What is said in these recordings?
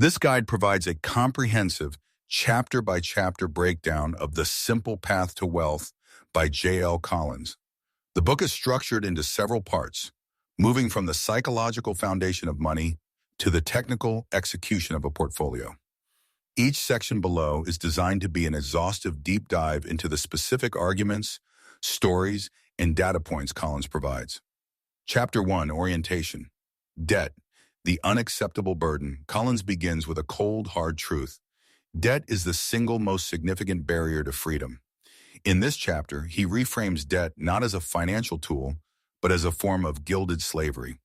This guide provides a comprehensive, chapter-by-chapter breakdown of The Simple Path to Wealth by J.L. Collins. The book is structured into several parts, moving from the psychological foundation of money to the technical execution of a portfolio. Each section below is designed to be an exhaustive deep dive into the specific arguments, stories, and data points Collins provides. Chapter 1, Orientation. Debt, the unacceptable burden. Collins begins with a cold, hard truth. Debt is the single most significant barrier to freedom. In this chapter, he reframes debt not as a financial tool, but as a form of gilded slavery.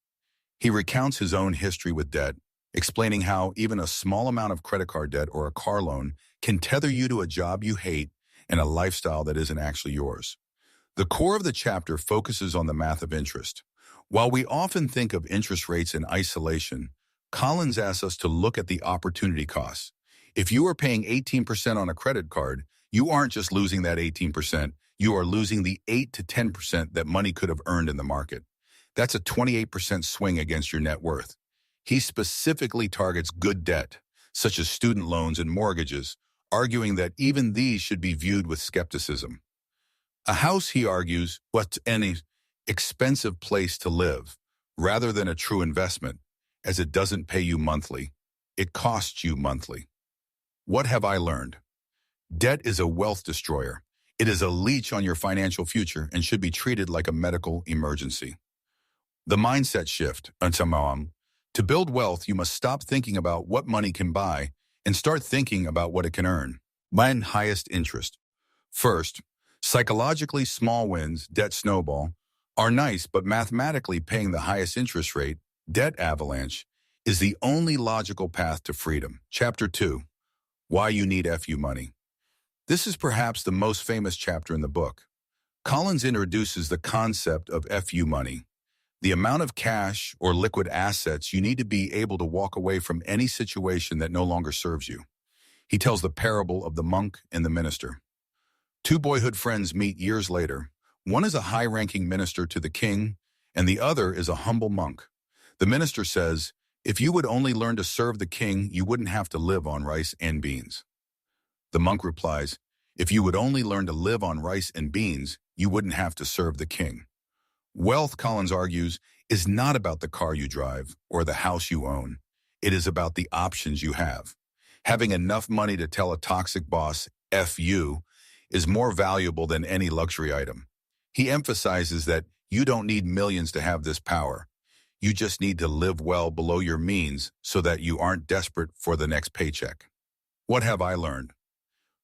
He recounts his own history with debt, explaining how even a small amount of credit card debt or a car loan can tether you to a job you hate and a lifestyle that isn't actually yours. The core of the chapter focuses on the math of interest. While we often think of interest rates in isolation, Collins asks us to look at the opportunity costs. If you are paying 18% on a credit card, you aren't just losing that 18%, you are losing the 8 to 10% that money could have earned in the market. That's a 28% swing against your net worth. He specifically targets good debt, such as student loans and mortgages, arguing that even these should be viewed with skepticism. A house, he argues, was an expensive place to live, rather than a true investment, as it doesn't pay you monthly. It costs you monthly. What have I learned? Debt is a wealth destroyer. It is a leech on your financial future and should be treated like a medical emergency. The mindset shift. To build wealth, you must stop thinking about what money can buy and start thinking about what it can earn. Mine highest interest. First, psychologically small wins, debt snowball, are nice, but mathematically paying the highest interest rate, debt avalanche, is the only logical path to freedom. Chapter 2, Why You Need FU Money. This is perhaps the most famous chapter in the book. Collins introduces the concept of FU money, the amount of cash or liquid assets you need to be able to walk away from any situation that no longer serves you. He tells the parable of the monk and the minister. Two boyhood friends meet years later. One is a high-ranking minister to the king, and the other is a humble monk. The minister says, "If you would only learn to serve the king, you wouldn't have to live on rice and beans." The monk replies, "If you would only learn to live on rice and beans, you wouldn't have to serve the king." Wealth, Collins argues, is not about the car you drive or the house you own. It is about the options you have. Having enough money to tell a toxic boss, F you, is more valuable than any luxury item. He emphasizes that you don't need millions to have this power. You just need to live well below your means so that you aren't desperate for the next paycheck. What have I learned?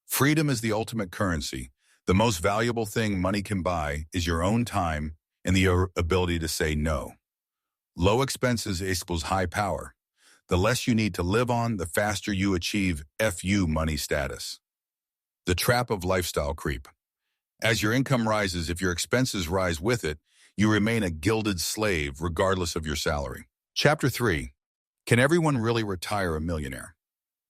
Freedom is the ultimate currency. The most valuable thing money can buy is your own time and the ability to say no. Low expenses equals high power. The less you need to live on, the faster you achieve FU money status. The trap of lifestyle creep. As your income rises, if your expenses rise with it, you remain a gilded slave regardless of your salary. Chapter 3. Can everyone really retire a millionaire?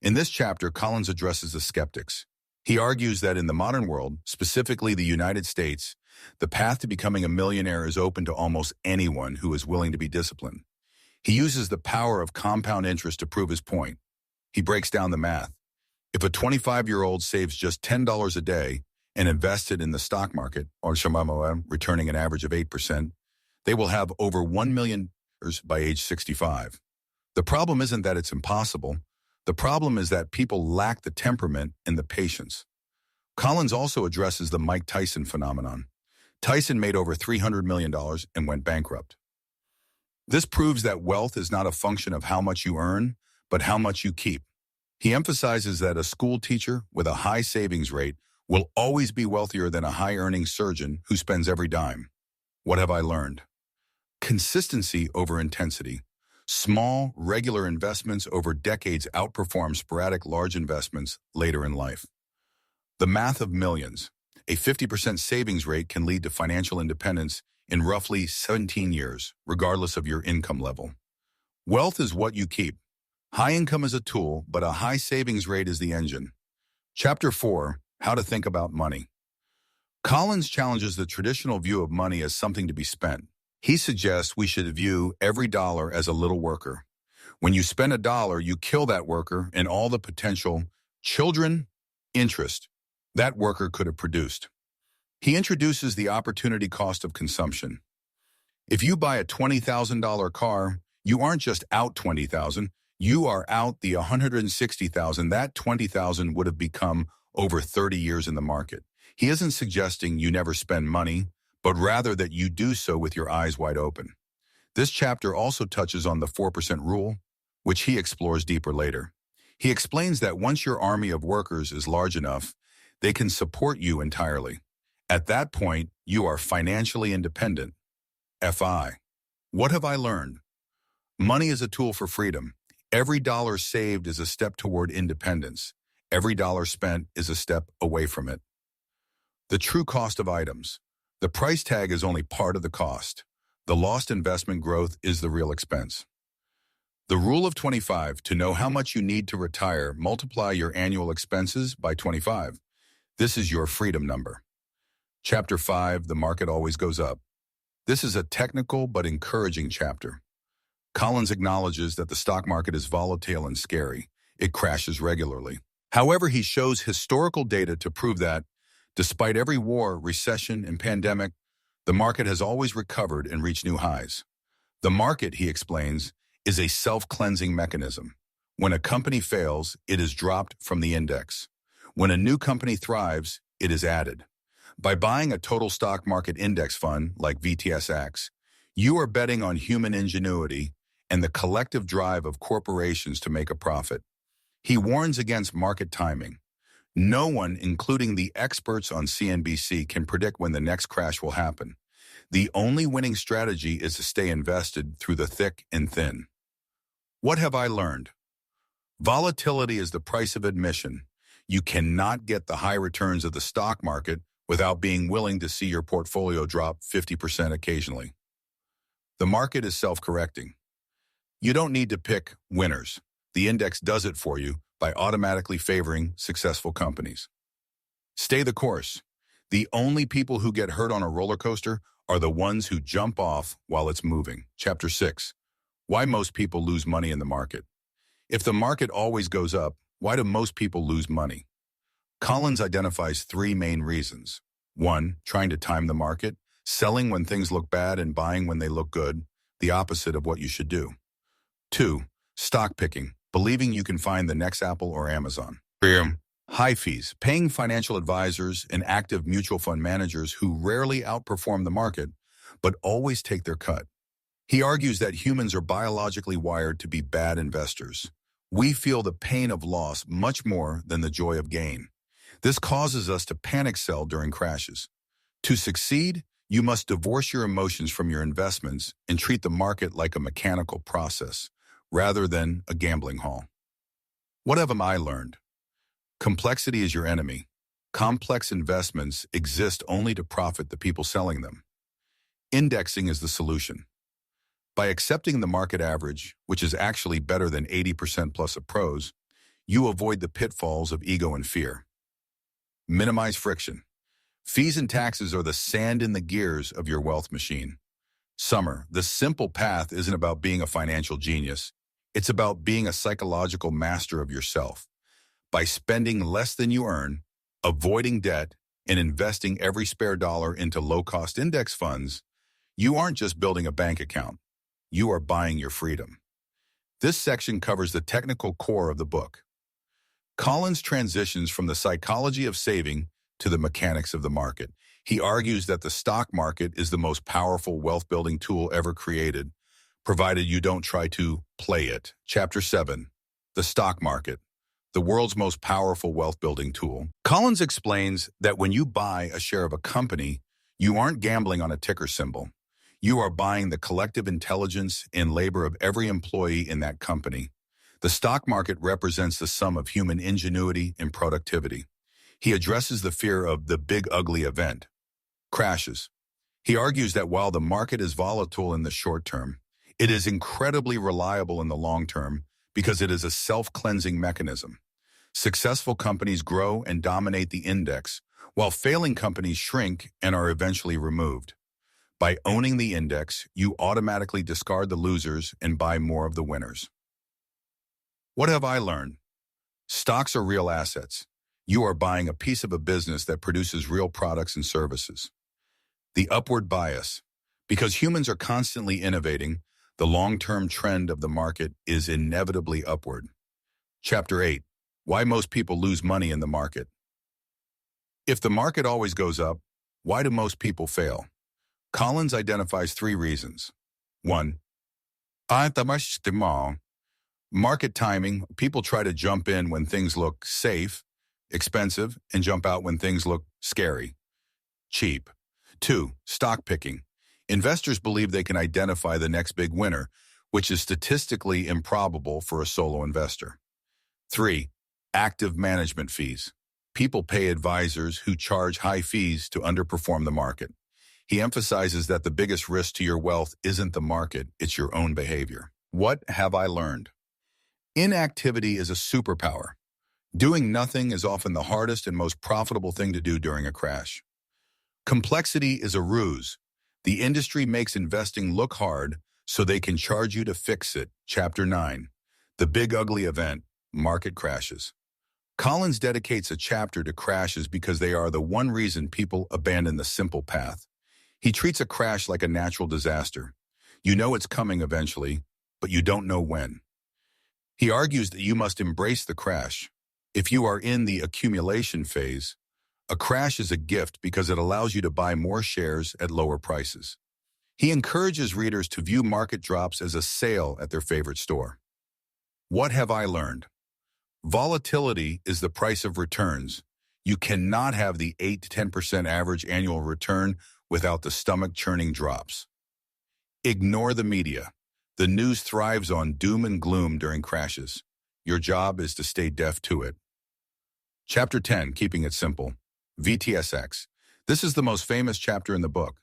In this chapter, Collins addresses the skeptics. He argues that in the modern world, specifically the United States, the path to becoming a millionaire is open to almost anyone who is willing to be disciplined. He uses the power of compound interest to prove his point. He breaks down the math. If a 25-year-old saves just $10 a day and invests it in the stock market, or returning an average of 8%, they will have over $1 million by age 65. The problem isn't that it's impossible. The problem is that people lack the temperament and the patience. Collins also addresses the Mike Tyson phenomenon. Tyson made over $300 million and went bankrupt. This proves that wealth is not a function of how much you earn, but how much you keep. He emphasizes that a school teacher with a high savings rate will always be wealthier than a high-earning surgeon who spends every dime. What have I learned? Consistency over intensity. Small, regular investments over decades outperform sporadic large investments later in life. The math of millions. A 50% savings rate can lead to financial independence in roughly 17 years, regardless of your income level. Wealth is what you keep. High income is a tool, but a high savings rate is the engine. Chapter 4, How to Think About Money. Collins challenges the traditional view of money as something to be spent. He suggests we should view every dollar as a little worker. When you spend $1, you kill that worker and all the potential children interest that worker could have produced. He introduces the opportunity cost of consumption. If you buy a $20,000 car, you aren't just out $20,000, you are out the $160,000. That $20,000 would have become over 30 years in the market. He isn't suggesting you never spend money, but rather that you do so with your eyes wide open. This chapter also touches on the 4% rule, which he explores deeper later. He explains that once your army of workers is large enough, they can support you entirely. At that point, you are financially independent. FI. What have I learned? Money is a tool for freedom. Every dollar saved is a step toward independence. Every dollar spent is a step away from it. The true cost of items. The price tag is only part of the cost. The lost investment growth is the real expense. The rule of 25, to know how much you need to retire, multiply your annual expenses by 25. This is your freedom number. Chapter 5, the market always goes up. This is a technical but encouraging chapter. Collins acknowledges that the stock market is volatile and scary. It crashes regularly. However, he shows historical data to prove that, despite every war, recession, and pandemic, the market has always recovered and reached new highs. The market, he explains, is a self-cleansing mechanism. When a company fails, it is dropped from the index. When a new company thrives, it is added. By buying a total stock market index fund like VTSX, you are betting on human ingenuity and the collective drive of corporations to make a profit. He warns against market timing. No one, including the experts on CNBC, can predict when the next crash will happen. The only winning strategy is to stay invested through the thick and thin. What have I learned? Volatility is the price of admission. You cannot get the high returns of the stock market without being willing to see your portfolio drop 50% occasionally. The market is self-correcting. You don't need to pick winners. The index does it for you by automatically favoring successful companies. Stay the course. The only people who get hurt on a roller coaster are the ones who jump off while it's moving. Chapter 6. Why most people lose money in the market. If the market always goes up, why do most people lose money? Collins identifies 3 main reasons. 1, trying to time the market, selling when things look bad and buying when they look good, the opposite of what you should do. 2, stock picking, believing you can find the next Apple or Amazon. 3, high fees, paying financial advisors and active mutual fund managers who rarely outperform the market, but always take their cut. He argues that humans are biologically wired to be bad investors. We feel the pain of loss much more than the joy of gain. This causes us to panic sell during crashes. To succeed, you must divorce your emotions from your investments and treat the market like a mechanical process, rather than a gambling hall. What have I learned? Complexity is your enemy. Complex investments exist only to profit the people selling them. Indexing is the solution. By accepting the market average, which is actually better than 80% plus of pros, you avoid the pitfalls of ego and fear. Minimize friction. Fees and taxes are the sand in the gears of your wealth machine. Summer, the simple path isn't about being a financial genius. It's about being a psychological master of yourself. By spending less than you earn, avoiding debt, and investing every spare dollar into low-cost index funds, you aren't just building a bank account. You are buying your freedom. This section covers the technical core of the book. Collins transitions from the psychology of saving to the mechanics of the market. He argues that the stock market is the most powerful wealth-building tool ever created, provided you don't try to play it. Chapter 7. The stock market, the world's most powerful wealth-building tool. Collins explains that when you buy a share of a company, you aren't gambling on a ticker symbol. You are buying the collective intelligence and labor of every employee in that company. The stock market represents the sum of human ingenuity and productivity. He addresses the fear of the big ugly event, crashes. He argues that while the market is volatile in the short term, it is incredibly reliable in the long term because it is a self-cleansing mechanism. Successful companies grow and dominate the index, while failing companies shrink and are eventually removed. By owning the index, you automatically discard the losers and buy more of the winners. What have I learned? Stocks are real assets. You are buying a piece of a business that produces real products and services. The upward bias. Because humans are constantly innovating, the long-term trend of the market is inevitably upward. Chapter 8. Why most people lose money in the market. If the market always goes up, why do most people fail? Collins identifies 3 reasons. 1. Market timing. People try to jump in when things look safe, expensive, and jump out when things look scary, cheap. 2. Stock picking. Investors believe they can identify the next big winner, which is statistically improbable for a solo investor. 3. Active management fees. People pay advisors who charge high fees to underperform the market. He emphasizes that the biggest risk to your wealth isn't the market, it's your own behavior. What have I learned? Inactivity is a superpower. Doing nothing is often the hardest and most profitable thing to do during a crash. Complexity is a ruse. The industry makes investing look hard so they can charge you to fix it. Chapter 9. The Big Ugly Event, Market Crashes. Collins dedicates a chapter to crashes because they are the one reason people abandon the simple path. He treats a crash like a natural disaster. You know it's coming eventually, but you don't know when. He argues that you must embrace the crash. If you are in the accumulation phase, a crash is a gift because it allows you to buy more shares at lower prices. He encourages readers to view market drops as a sale at their favorite store. What have I learned? Volatility is the price of returns. You cannot have the 8 to 10% average annual return without the stomach-churning drops. Ignore the media. The news thrives on doom and gloom during crashes. Your job is to stay deaf to it. Chapter 10, Keeping It Simple. VTSX. This is the most famous chapter in the book.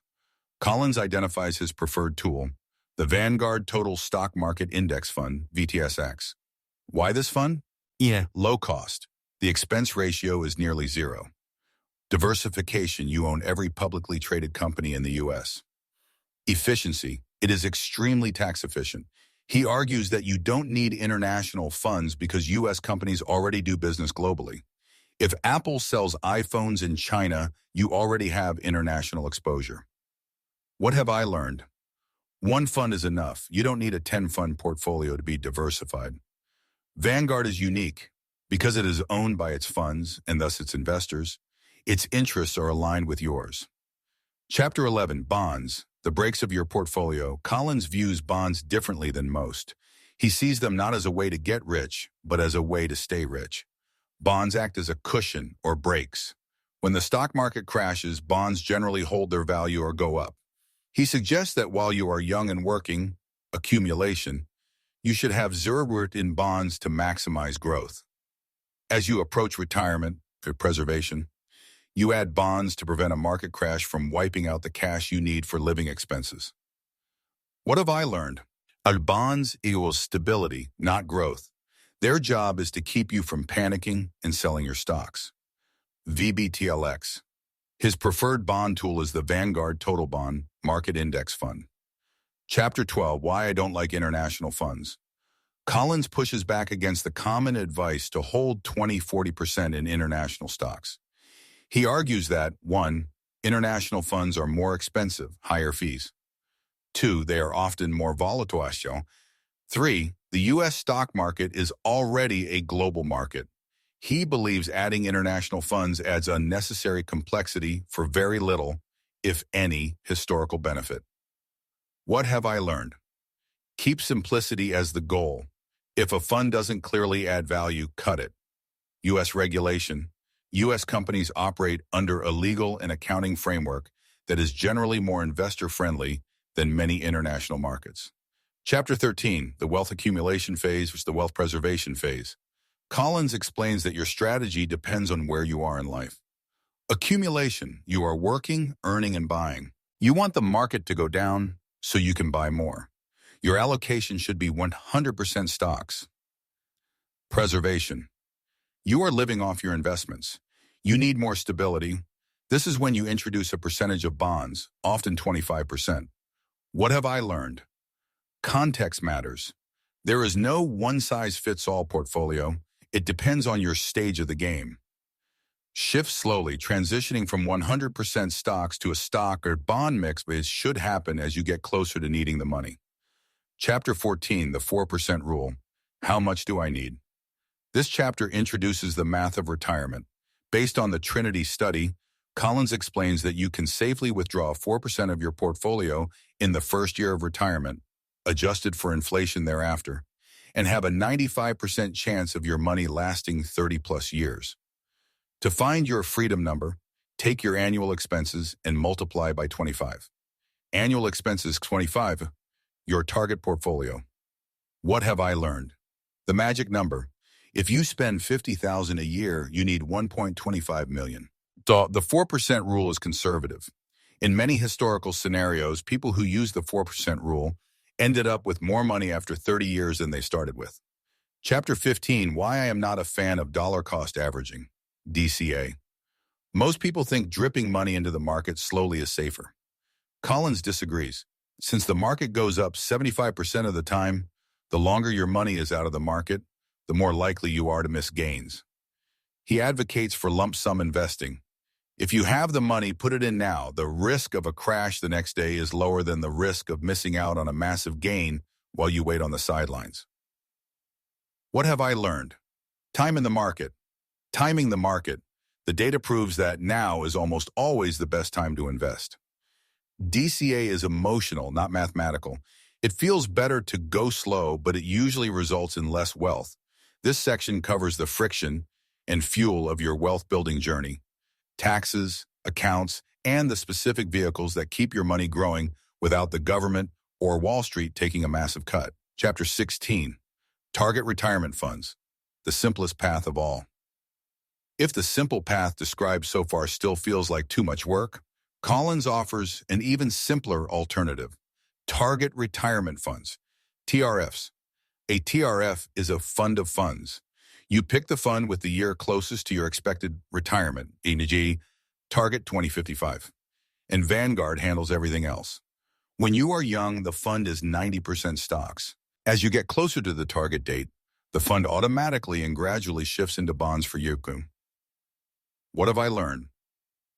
Collins identifies his preferred tool, the Vanguard Total Stock Market Index Fund, VTSX. Why this fund? Low cost. The expense ratio is nearly 0. Diversification. You own every publicly traded company in the U.S. Efficiency. It is extremely tax efficient. He argues that you don't need international funds because U.S. companies already do business globally. If Apple sells iPhones in China, you already have international exposure. What have I learned? One fund is enough. You don't need a 10-fund portfolio to be diversified. Vanguard is unique because it is owned by its funds and thus its investors. Its interests are aligned with yours. Chapter 11, Bonds, the brakes of your portfolio. Collins views bonds differently than most. He sees them not as a way to get rich, but as a way to stay rich. Bonds act as a cushion or brakes. When the stock market crashes, bonds generally hold their value or go up. He suggests that while you are young and working, accumulation, you should have zero in bonds to maximize growth. As you approach retirement, for preservation, you add bonds to prevent a market crash from wiping out the cash you need for living expenses. What have I learned? Bonds equals stability, not growth. Their job is to keep you from panicking and selling your stocks. VBTLX. His preferred bond tool is the Vanguard Total Bond Market Index Fund. Chapter 12, Why I Don't Like International Funds. Collins pushes back against the common advice to hold 20–40% in international stocks. He argues that, 1. International funds are more expensive, higher fees. 2. They are often more volatile. 3. The U.S. stock market is already a global market. He believes adding international funds adds unnecessary complexity for very little, if any, historical benefit. What have I learned? Keep simplicity as the goal. If a fund doesn't clearly add value, cut it. U.S. regulation. U.S. companies operate under a legal and accounting framework that is generally more investor-friendly than many international markets. Chapter 13, the wealth accumulation phase versus the wealth preservation phase. Collins explains that your strategy depends on where you are in life. Accumulation, you are working, earning, and buying. You want the market to go down so you can buy more. Your allocation should be 100% stocks. Preservation. You are living off your investments. You need more stability. This is when you introduce a percentage of bonds, often 25%. What have I learned? Context matters. There is no one-size-fits-all portfolio. It depends on your stage of the game. Shift slowly, transitioning from 100% stocks to a stock or bond mix should happen as you get closer to needing the money. Chapter 14, the 4% rule. How much do I need? This chapter introduces the math of retirement. Based on the Trinity study, Collins explains that you can safely withdraw 4% of your portfolio in the first year of retirement, adjusted for inflation thereafter, and have a 95% chance of your money lasting 30-plus years. To find your freedom number, take your annual expenses and multiply by 25. Annual expenses 25, your target portfolio. What have I learned? The magic number. If you spend $50,000 a year, you need $1.25 million. The 4% rule is conservative. In many historical scenarios, people who use the 4% rule ended up with more money after 30 years than they started with. Chapter 15, Why I am not a fan of dollar cost averaging. DCA. Most people think dripping money into the market slowly is safer. Collins disagrees. Since the market goes up 75% of the time, the longer your money is out of the market, the more likely you are to miss gains. He advocates for lump sum investing. If you have the money, put it in now. The risk of a crash the next day is lower than the risk of missing out on a massive gain while you wait on the sidelines. What have I learned? Time in the market. Timing the market. The data proves that now is almost always the best time to invest. DCA is emotional, not mathematical. It feels better to go slow, but it usually results in less wealth. This section covers the friction and fuel of your wealth-building journey, taxes, accounts, and the specific vehicles that keep your money growing without the government or Wall Street taking a massive cut. Chapter 16, Target Retirement Funds, the simplest path of all. If the simple path described so far still feels like too much work, Collins offers an even simpler alternative, Target Retirement Funds, TRFs. A TRF is a fund of funds. You pick the fund with the year closest to your expected retirement, e.g., Target 2055, and Vanguard handles everything else. When you are young, the fund is 90% stocks. As you get closer to the target date, the fund automatically and gradually shifts into bonds for you. What have I learned?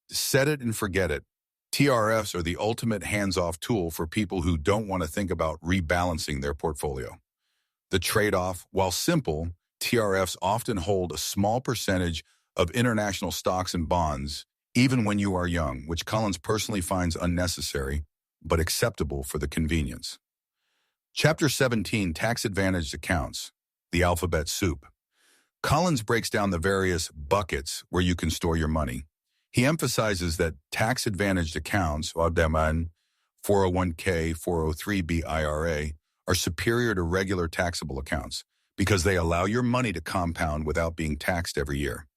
Set it and forget it. TRFs are the ultimate hands-off tool for people who don't want to think about rebalancing their portfolio. The trade-off, while simple, TRFs often hold a small percentage of international stocks and bonds, even when you are young, which Collins personally finds unnecessary, but acceptable for the convenience. Chapter 17, Tax-Advantaged Accounts, the alphabet soup. Collins breaks down the various buckets where you can store your money. He emphasizes that tax-advantaged accounts, 401k, 403b IRA, are superior to regular taxable accounts because they allow your money to compound without being taxed every year.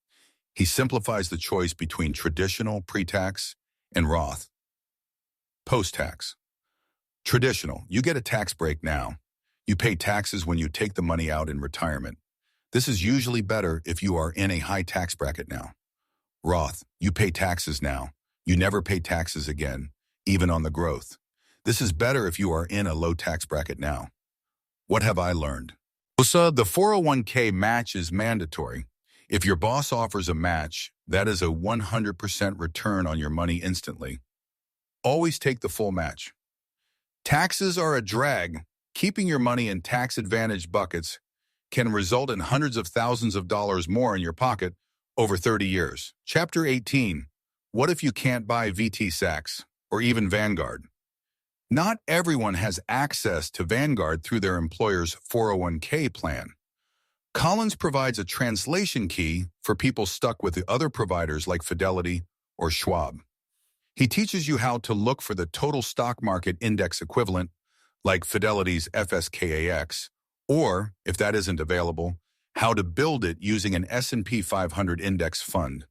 He simplifies the choice between traditional pre-tax and Roth. Post-tax. Traditional, you get a tax break now. You pay taxes when you take the money out in retirement. This is usually better if you are in a high tax bracket now. Roth, you pay taxes now. You never pay taxes again, even on the growth. This is better if you are in a low tax bracket now. What have I learned? So the 401k match is mandatory. If your boss offers a match, that is a 100% return on your money instantly. Always take the full match. Taxes are a drag. Keeping your money in tax-advantaged buckets can result in hundreds of thousands of dollars more in your pocket over 30 years. Chapter 18, What if you can't buy VT Sachs or even Vanguard? Not everyone has access to Vanguard through their employer's 401k plan. Collins provides a translation key for people stuck with the other providers like Fidelity or Schwab. He teaches you how to look for the total stock market index equivalent, like Fidelity's FSKAX, or, if that isn't available, how to build it using an S&P 500 index fund.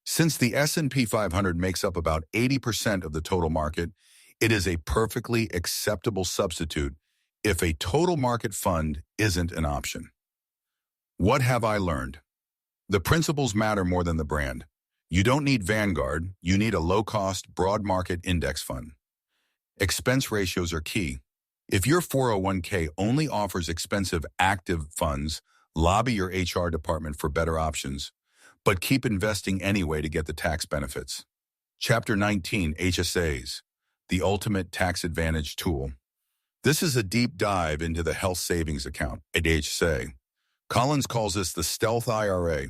Since the S&P 500 makes up about 80% of the total market, it is a perfectly acceptable substitute if a total market fund isn't an option. What have I learned? The principles matter more than the brand. You don't need Vanguard, you need a low-cost, broad market index fund. Expense ratios are key. If your 401k only offers expensive active funds, lobby your HR department for better options, but keep investing anyway to get the tax benefits. Chapter 19, HSAs, the ultimate tax advantage tool. This is a deep dive into the health savings account, a HSA. Collins calls this the stealth IRA,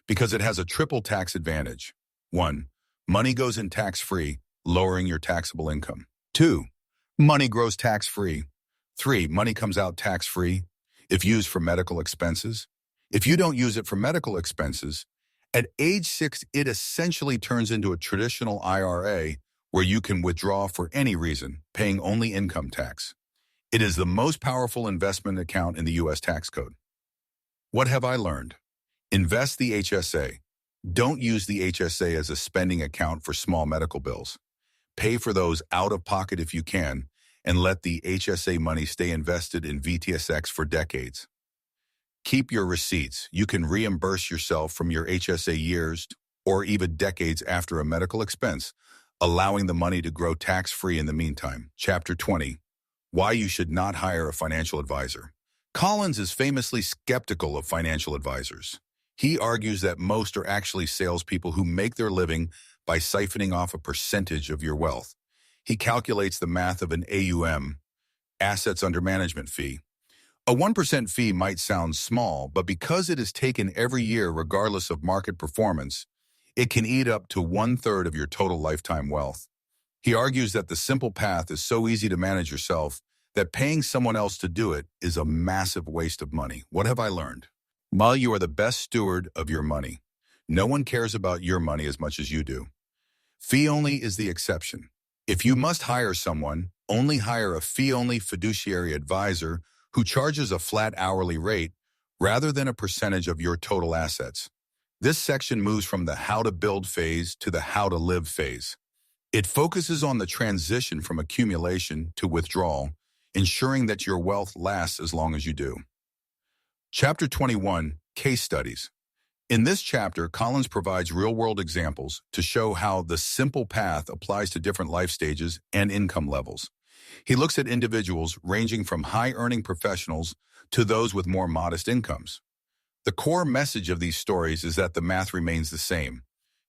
because it has a triple tax advantage. 1. Money goes in tax-free, lowering your taxable income. 2. Money grows tax-free. 3. Money comes out tax-free if used for medical expenses. If you don't use it for medical expenses, at age 6, it essentially turns into a traditional IRA where you can withdraw for any reason, paying only income tax. It is the most powerful investment account in the U.S. tax code. What have I learned? Invest the HSA. Don't use the HSA as a spending account for small medical bills. Pay for those out of pocket if you can, and let the HSA money stay invested in VTSX for decades. Keep your receipts. You can reimburse yourself from your HSA years or even decades after a medical expense, allowing the money to grow tax-free in the meantime. Chapter 20, Why You Should Not Hire a Financial Advisor. Collins is famously skeptical of financial advisors. He argues that most are actually salespeople who make their living by siphoning off a percentage of your wealth. He calculates the math of an AUM, assets under management fee. A 1% fee might sound small, but because it is taken every year regardless of market performance, it can eat up to 1/3 of your total lifetime wealth. He argues that the simple path is so easy to manage yourself that paying someone else to do it is a massive waste of money. What have I learned? While you are the best steward of your money, no one cares about your money as much as you do. Fee-only is the exception. If you must hire someone, only hire a fee-only fiduciary advisor who charges a flat hourly rate rather than a percentage of your total assets. This section moves from the how to build phase to the how to live phase. It focuses on the transition from accumulation to withdrawal, ensuring that your wealth lasts as long as you do. Chapter 21, Case Studies. In this chapter, Collins provides real-world examples to show how the simple path applies to different life stages and income levels. He looks at individuals ranging from high-earning professionals to those with more modest incomes. The core message of these stories is that the math remains the same.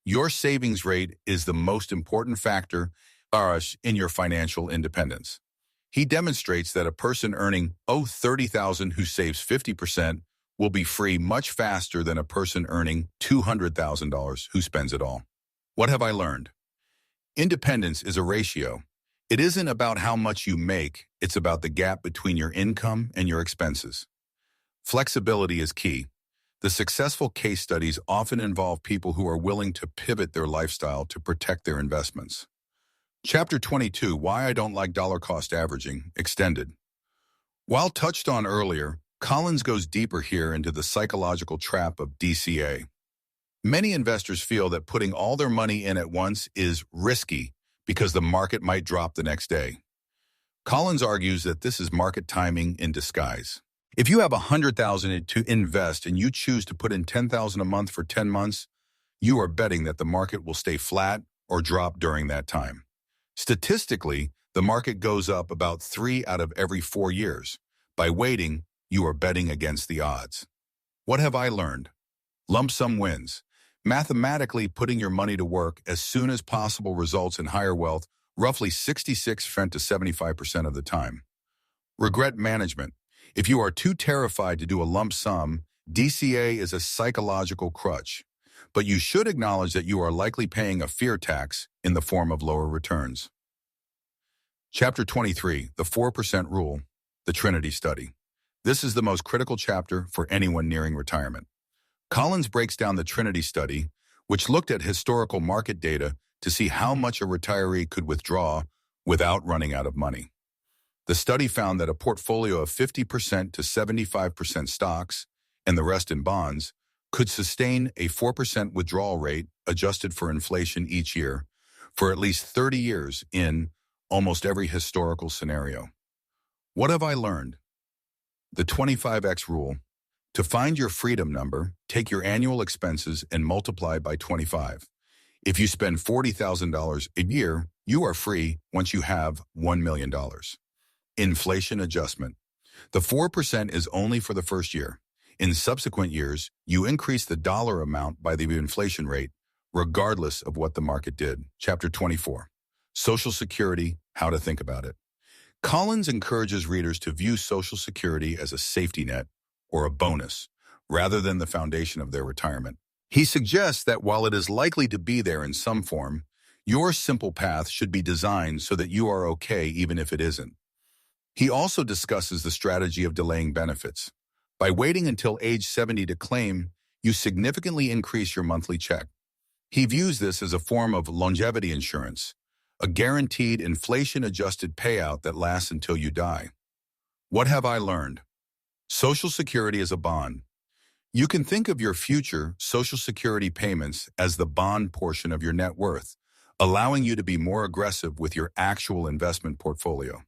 Your savings rate is the most important factor in your financial independence. He demonstrates that a person earning $30,000 who saves 50% will be free much faster than a person earning $200,000 who spends it all. What have I learned? Independence is a ratio. It isn't about how much you make, it's about the gap between your income and your expenses. Flexibility is key. The successful case studies often involve people who are willing to pivot their lifestyle to protect their investments. Chapter 22, Why I Don't Like Dollar Cost Averaging, Extended. While touched on earlier, Collins goes deeper here into the psychological trap of DCA. Many investors feel that putting all their money in at once is risky because the market might drop the next day. Collins argues that this is market timing in disguise. If you have $100,000 to invest and you choose to put in $10,000 a month for 10 months, you are betting that the market will stay flat or drop during that time. Statistically, the market goes up about 3 out of every 4 years. By waiting, you are betting against the odds. What have I learned? Lump sum wins. Mathematically, putting your money to work as soon as possible results in higher wealth, roughly 66% to 75% of the time. Regret management. If you are too terrified to do a lump sum, DCA is a psychological crutch. But you should acknowledge that you are likely paying a fear tax in the form of lower returns. Chapter 23, The 4% Rule, the Trinity Study. This is the most critical chapter for anyone nearing retirement. Collins breaks down the Trinity Study, which looked at historical market data to see how much a retiree could withdraw without running out of money. The study found that a portfolio of 50% to 75% stocks and the rest in bonds could sustain a 4% withdrawal rate adjusted for inflation each year for at least 30 years in almost every historical scenario. What have I learned? The 25x rule. To find your freedom number, take your annual expenses and multiply by 25. If you spend $40,000 a year, you are free once you have $1 million. Inflation adjustment. The 4% is only for the first year. In subsequent years, you increase the dollar amount by the inflation rate, regardless of what the market did. Chapter 24. Social Security, How to Think About It. Collins encourages readers to view Social Security as a safety net or a bonus, rather than the foundation of their retirement. He suggests that while it is likely to be there in some form, your simple path should be designed so that you are okay even if it isn't. He also discusses the strategy of delaying benefits. By waiting until age 70 to claim, you significantly increase your monthly check. He views this as a form of longevity insurance, a guaranteed inflation-adjusted payout that lasts until you die. What have I learned? Social Security is a bond. You can think of your future Social Security payments as the bond portion of your net worth, allowing you to be more aggressive with your actual investment portfolio.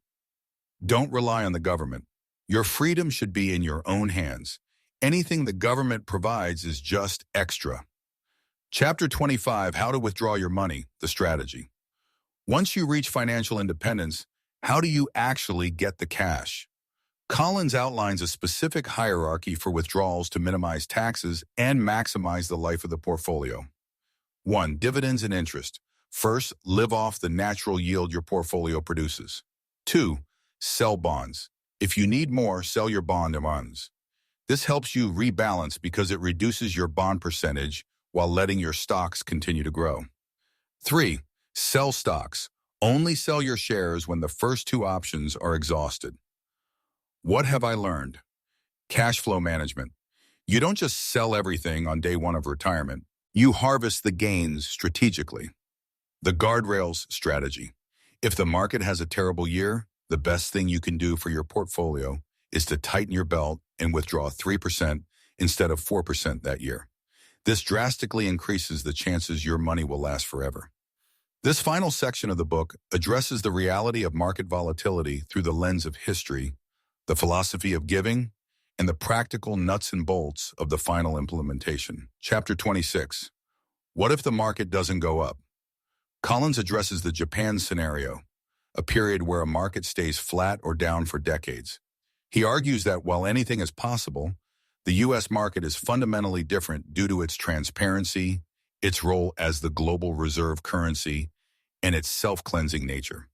Don't rely on the government. Your freedom should be in your own hands. Anything the government provides is just extra. Chapter 25, How to Withdraw Your Money, the Strategy. Once you reach financial independence, how do you actually get the cash? Collins outlines a specific hierarchy for withdrawals to minimize taxes and maximize the life of the portfolio. 1. Dividends and interest. First, live off the natural yield your portfolio produces. 2. Sell bonds. If you need more, sell your bonds. This helps you rebalance because it reduces your bond percentage while letting your stocks continue to grow. 3. Sell stocks. Only sell your shares when the first two options are exhausted. What have I learned? Cash flow management. You don't just sell everything on day one of retirement. You harvest the gains strategically. The guardrails strategy. If the market has a terrible year, the best thing you can do for your portfolio is to tighten your belt and withdraw 3% instead of 4% that year. This drastically increases the chances your money will last forever. This final section of the book addresses the reality of market volatility through the lens of history, the philosophy of giving, and the practical nuts and bolts of the final implementation. Chapter 26. What if the market doesn't go up? Collins addresses the Japan scenario, a period where a market stays flat or down for decades. He argues that while anything is possible, the U.S. market is fundamentally different due to its transparency, its role as the global reserve currency, and its self-cleansing nature.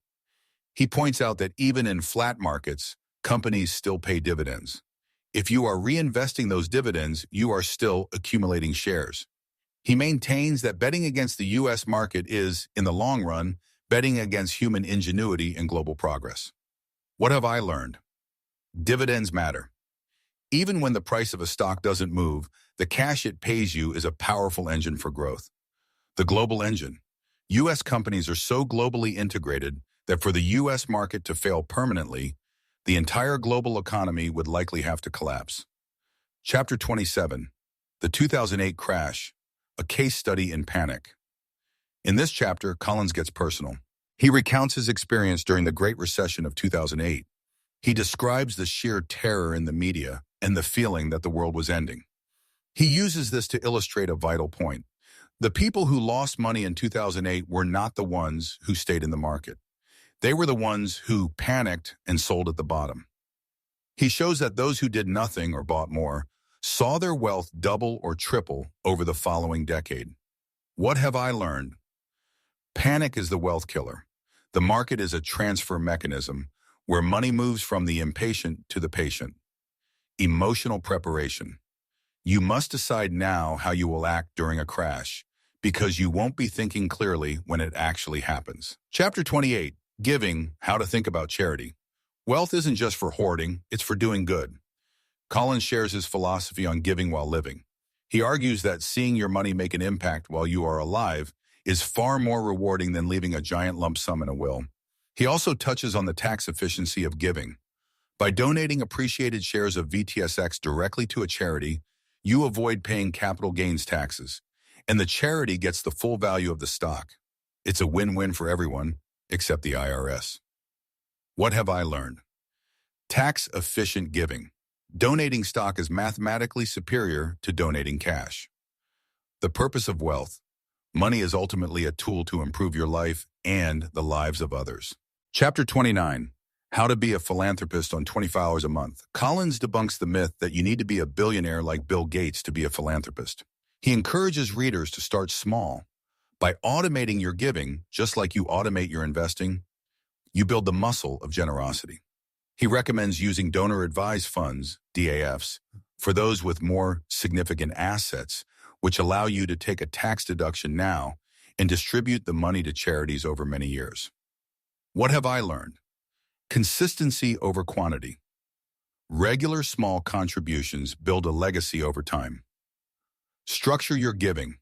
He points out that even in flat markets, companies still pay dividends. If you are reinvesting those dividends, you are still accumulating shares. He maintains that betting against the U.S. market is, in the long run, betting against human ingenuity and global progress. What have I learned? Dividends matter. Even when the price of a stock doesn't move, the cash it pays you is a powerful engine for growth. The global engine. U.S. companies are so globally integrated that for the U.S. market to fail permanently, the entire global economy would likely have to collapse. Chapter 27. The 2008 Crash, a case study in panic. In this chapter, Collins gets personal. He recounts his experience during the Great Recession of 2008. He describes the sheer terror in the media and the feeling that the world was ending. He uses this to illustrate a vital point. The people who lost money in 2008 were not the ones who stayed in the market. They were the ones who panicked and sold at the bottom. He shows that those who did nothing or bought more saw their wealth double or triple over the following decade. What have I learned? Panic is the wealth killer. The market is a transfer mechanism where money moves from the impatient to the patient. Emotional preparation. You must decide now how you will act during a crash, because you won't be thinking clearly when it actually happens. Chapter 28. Giving, How to Think About Charity. Wealth isn't just for hoarding, it's for doing good. Collins shares his philosophy on giving while living. He argues that seeing your money make an impact while you are alive is far more rewarding than leaving a giant lump sum in a will. He also touches on the tax efficiency of giving. By donating appreciated shares of VTSX directly to a charity, you avoid paying capital gains taxes, and the charity gets the full value of the stock. It's a win-win for everyone, except the IRS. What have I learned? Tax-efficient giving. Donating stock is mathematically superior to donating cash. The purpose of wealth. Money is ultimately a tool to improve your life and the lives of others. Chapter 29, How to Be a Philanthropist on 25 Hours a Month. Collins debunks the myth that you need to be a billionaire like Bill Gates to be a philanthropist. He encourages readers to start small. By automating your giving, just like you automate your investing, you build the muscle of generosity. He recommends using donor-advised funds, DAFs, for those with more significant assets, which allow you to take a tax deduction now and distribute the money to charities over many years. What have I learned? Consistency over quantity. Regular small contributions build a legacy over time. Structure your giving.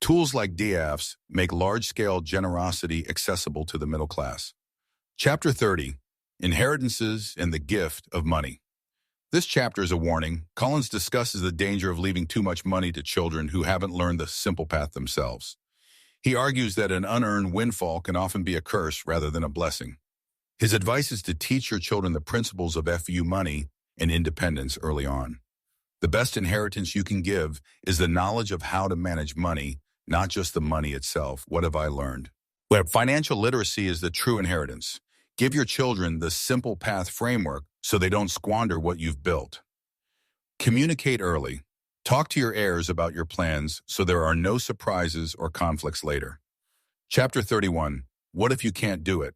Tools like DAFs make large-scale generosity accessible to the middle class. Chapter 30, Inheritances and the Gift of Money. This chapter is a warning. Collins discusses the danger of leaving too much money to children who haven't learned the simple path themselves. He argues that an unearned windfall can often be a curse rather than a blessing. His advice is to teach your children the principles of FU money and independence early on. The best inheritance you can give is the knowledge of how to manage money, not just the money itself. What have I learned? Well, financial literacy is the true inheritance. Give your children the simple path framework so they don't squander what you've built. Communicate early. Talk to your heirs about your plans so there are no surprises or conflicts later. Chapter 31, What if you can't do it?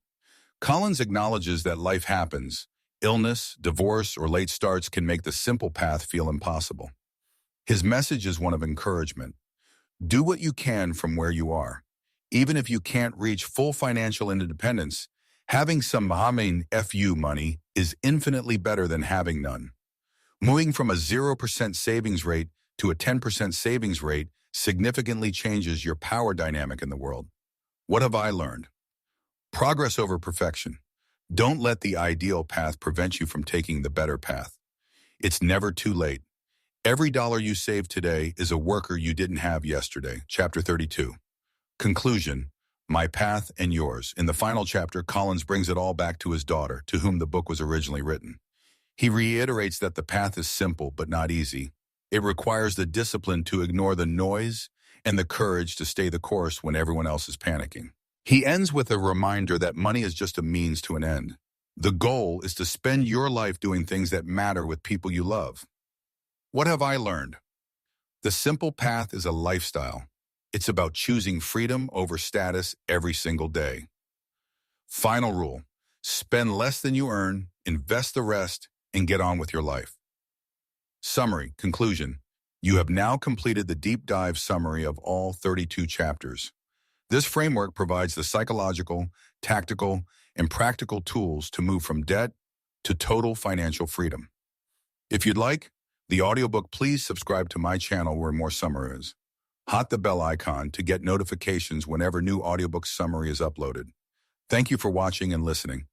Collins acknowledges that life happens. Illness, divorce, or late starts can make the simple path feel impossible. His message is one of encouragement. Do what you can from where you are. Even if you can't reach full financial independence, having some FU money is infinitely better than having none. Moving from a 0% savings rate to a 10% savings rate significantly changes your power dynamic in the world. What have I learned? Progress over perfection. Don't let the ideal path prevent you from taking the better path. It's never too late. Every dollar you save today is a worker you didn't have yesterday. Chapter 32. Conclusion. My path and yours. In the final chapter, Collins brings it all back to his daughter, to whom the book was originally written. He reiterates that the path is simple but not easy. It requires the discipline to ignore the noise and the courage to stay the course when everyone else is panicking. He ends with a reminder that money is just a means to an end. The goal is to spend your life doing things that matter with people you love. What have I learned? The simple path is a lifestyle. It's about choosing freedom over status every single day. Final rule, spend less than you earn, invest the rest, and get on with your life. Summary, conclusion. You have now completed the deep dive summary of all 32 chapters. This framework provides the psychological, tactical, and practical tools to move from debt to total financial freedom. If you'd like the audiobook, please subscribe to my channel where more summary is. Hit the bell icon to get notifications whenever new audiobook summary is uploaded. Thank you for watching and listening.